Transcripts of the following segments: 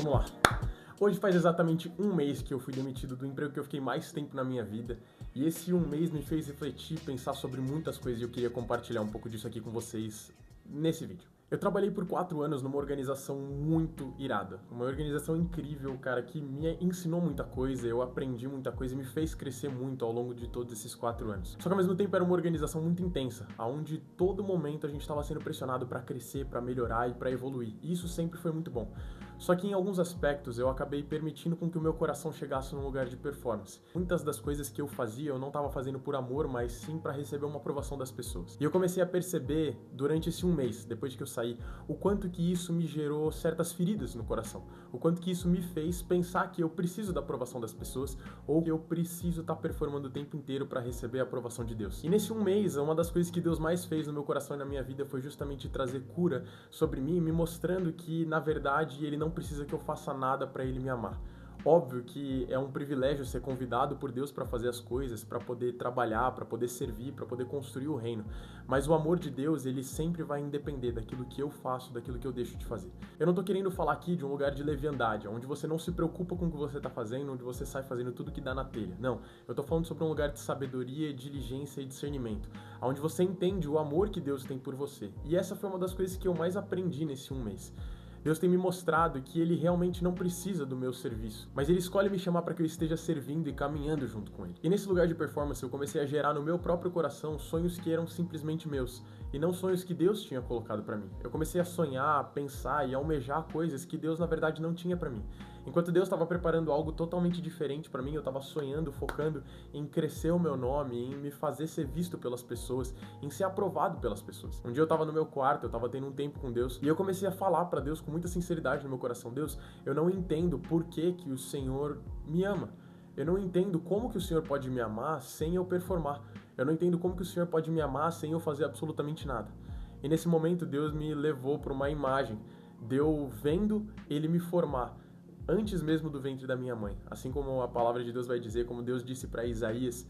Vamos lá. Hoje faz exatamente um mês que eu fui demitido do emprego que eu fiquei mais tempo na minha vida. E esse um mês me fez refletir, pensar sobre muitas coisas e eu queria compartilhar um pouco disso aqui com vocês nesse vídeo. Eu trabalhei por 4 anos numa organização muito irada, uma organização incrível, cara, que me ensinou muita coisa, eu aprendi muita coisa e me fez crescer muito ao longo de todos esses 4 anos. Só que ao mesmo tempo era uma organização muito intensa, onde todo momento a gente estava sendo pressionado para crescer, para melhorar e para evoluir. E isso sempre foi muito bom. Só que em alguns aspectos eu acabei permitindo com que o meu coração chegasse num lugar de performance. Muitas das coisas que eu fazia eu não estava fazendo por amor, mas sim para receber uma aprovação das pessoas. E eu comecei a perceber durante esse um mês, depois de que eu saí, o quanto que isso me gerou certas feridas no coração. O quanto que isso me fez pensar que eu preciso da aprovação das pessoas ou que eu preciso estar performando o tempo inteiro para receber a aprovação de Deus. E nesse um mês, uma das coisas que Deus mais fez no meu coração e na minha vida foi justamente trazer cura sobre mim, me mostrando que, na verdade, Ele não precisa que eu faça nada para Ele me amar. Óbvio que é um privilégio ser convidado por Deus para fazer as coisas, para poder trabalhar, para poder servir, para poder construir o reino. Mas o amor de Deus, ele sempre vai depender daquilo que eu faço, daquilo que eu deixo de fazer. Eu não tô querendo falar aqui de um lugar de leviandade, onde você não se preocupa com o que você tá fazendo, onde você sai fazendo tudo que dá na telha. Não, eu tô falando sobre um lugar de sabedoria, diligência e discernimento, onde você entende o amor que Deus tem por você. E essa foi uma das coisas que eu mais aprendi nesse um mês. Deus tem me mostrado que Ele realmente não precisa do meu serviço, mas Ele escolhe me chamar para que eu esteja servindo e caminhando junto com Ele. E nesse lugar de performance eu comecei a gerar no meu próprio coração sonhos que eram simplesmente meus, e não sonhos que Deus tinha colocado para mim. Eu comecei a sonhar, a pensar e a almejar coisas que Deus na verdade não tinha para mim. Enquanto Deus estava preparando algo totalmente diferente para mim, eu estava sonhando, focando em crescer o meu nome, em me fazer ser visto pelas pessoas, em ser aprovado pelas pessoas. Um dia eu estava no meu quarto, eu estava tendo um tempo com Deus, e eu comecei a falar para Deus com muita sinceridade no meu coração: Deus, eu não entendo por que o Senhor me ama. Eu não entendo como que o Senhor pode me amar sem eu performar. Eu não entendo como que o Senhor pode me amar sem eu fazer absolutamente nada. E nesse momento Deus me levou para uma imagem de eu vendo Ele me formar antes mesmo do ventre da minha mãe. Assim como a palavra de Deus vai dizer, como Deus disse para Isaías,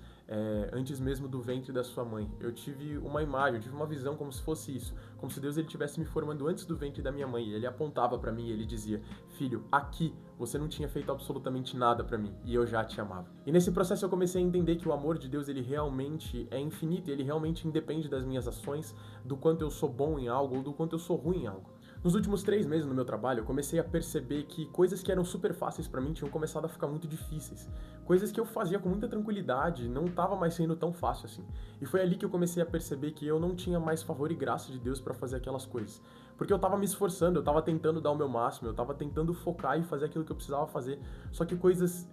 antes mesmo do ventre da sua mãe. Eu tive uma imagem, eu tive uma visão como se fosse isso, como se Deus ele estivesse me formando antes do ventre da minha mãe. Ele apontava para mim e ele dizia: filho, aqui você não tinha feito absolutamente nada para mim e eu já te amava. E nesse processo eu comecei a entender que o amor de Deus ele realmente é infinito, ele realmente independe das minhas ações, do quanto eu sou bom em algo ou do quanto eu sou ruim em algo. Nos últimos 3 meses no meu trabalho, eu comecei a perceber que coisas que eram super fáceis pra mim tinham começado a ficar muito difíceis. Coisas que eu fazia com muita tranquilidade não tava mais sendo tão fácil assim. E foi ali que eu comecei a perceber que eu não tinha mais favor e graça de Deus pra fazer aquelas coisas. Porque eu tava me esforçando, eu tava tentando dar o meu máximo, eu tava tentando focar e fazer aquilo que eu precisava fazer. Só que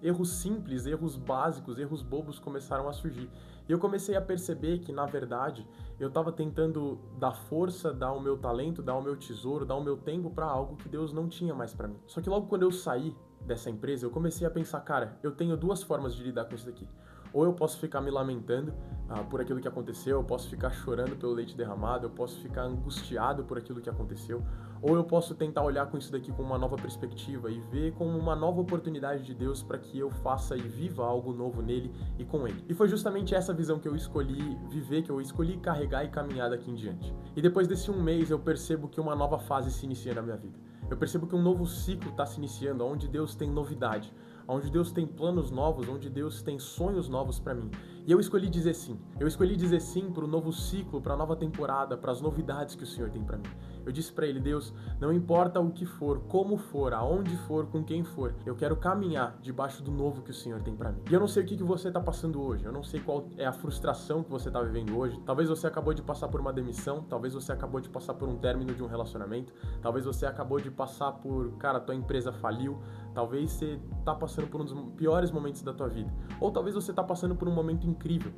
erros simples, erros básicos, erros bobos começaram a surgir. E eu comecei a perceber que, na verdade, eu tava tentando dar força, dar o meu talento, dar o meu tesouro, dar o meu tempo pra algo que Deus não tinha mais pra mim. Só que logo quando eu saí dessa empresa, eu comecei a pensar, cara, eu tenho 2 formas de lidar com isso daqui. Ou eu posso ficar me lamentando por aquilo que aconteceu, eu posso ficar chorando pelo leite derramado, eu posso ficar angustiado por aquilo que aconteceu, ou eu posso tentar olhar com isso daqui com uma nova perspectiva e ver como uma nova oportunidade de Deus para que eu faça e viva algo novo nele e com ele. E foi justamente essa visão que eu escolhi viver, que eu escolhi carregar e caminhar daqui em diante. E depois desse um mês eu percebo que uma nova fase se inicia na minha vida. Eu percebo que um novo ciclo está se iniciando, onde Deus tem novidade, onde Deus tem planos novos, onde Deus tem sonhos novos para mim. E eu escolhi dizer sim. Eu escolhi dizer sim para o novo ciclo, para a nova temporada, para as novidades que o Senhor tem para mim. Eu disse para Ele: Deus, não importa o que for, como for, aonde for, com quem for, eu quero caminhar debaixo do novo que o Senhor tem para mim. E eu não sei o que você está passando hoje, eu não sei qual é a frustração que você está vivendo hoje. Talvez você acabou de passar por uma demissão, talvez você acabou de passar por um término de um relacionamento, talvez você acabou de passar por, cara, tua empresa faliu, talvez você está passando por um dos piores momentos da tua vida, ou talvez você está passando por um momento incrível.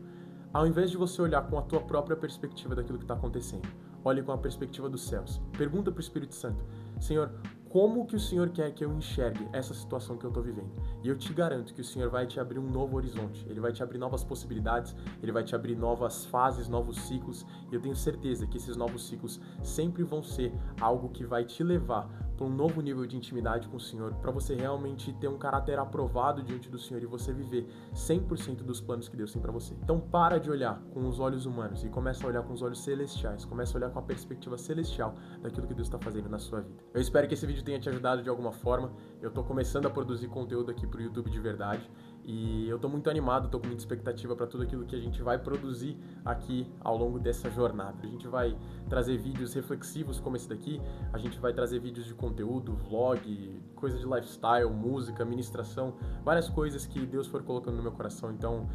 Ao invés de você olhar com a tua própria perspectiva daquilo que está acontecendo, olhe com a perspectiva dos céus. Pergunta para o Espírito Santo: Senhor, como que o Senhor quer que eu enxergue essa situação que eu estou vivendo? E eu te garanto que o Senhor vai te abrir um novo horizonte, Ele vai te abrir novas possibilidades, Ele vai te abrir novas fases, novos ciclos, e eu tenho certeza que esses novos ciclos sempre vão ser algo que vai te levar para um novo nível de intimidade com o Senhor, para você realmente ter um caráter aprovado diante do Senhor e você viver 100% dos planos que Deus tem para você. Então para de olhar com os olhos humanos e começa a olhar com os olhos celestiais, começa a olhar com a perspectiva celestial daquilo que Deus está fazendo na sua vida. Eu espero que esse vídeo tenha te ajudado de alguma forma. Eu tô começando a produzir conteúdo aqui pro YouTube de verdade e eu tô muito animado, tô com muita expectativa para tudo aquilo que a gente vai produzir aqui ao longo dessa jornada. A gente vai trazer vídeos reflexivos como esse daqui, a gente vai trazer vídeos de conteúdo, vlog, coisa de lifestyle, música, ministração, várias coisas que Deus for colocando no meu coração. Então,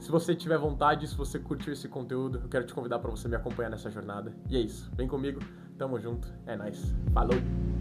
se você tiver vontade, se você curtiu esse conteúdo, eu quero te convidar para você me acompanhar nessa jornada. E é isso, vem comigo, tamo junto, é nóis, falou!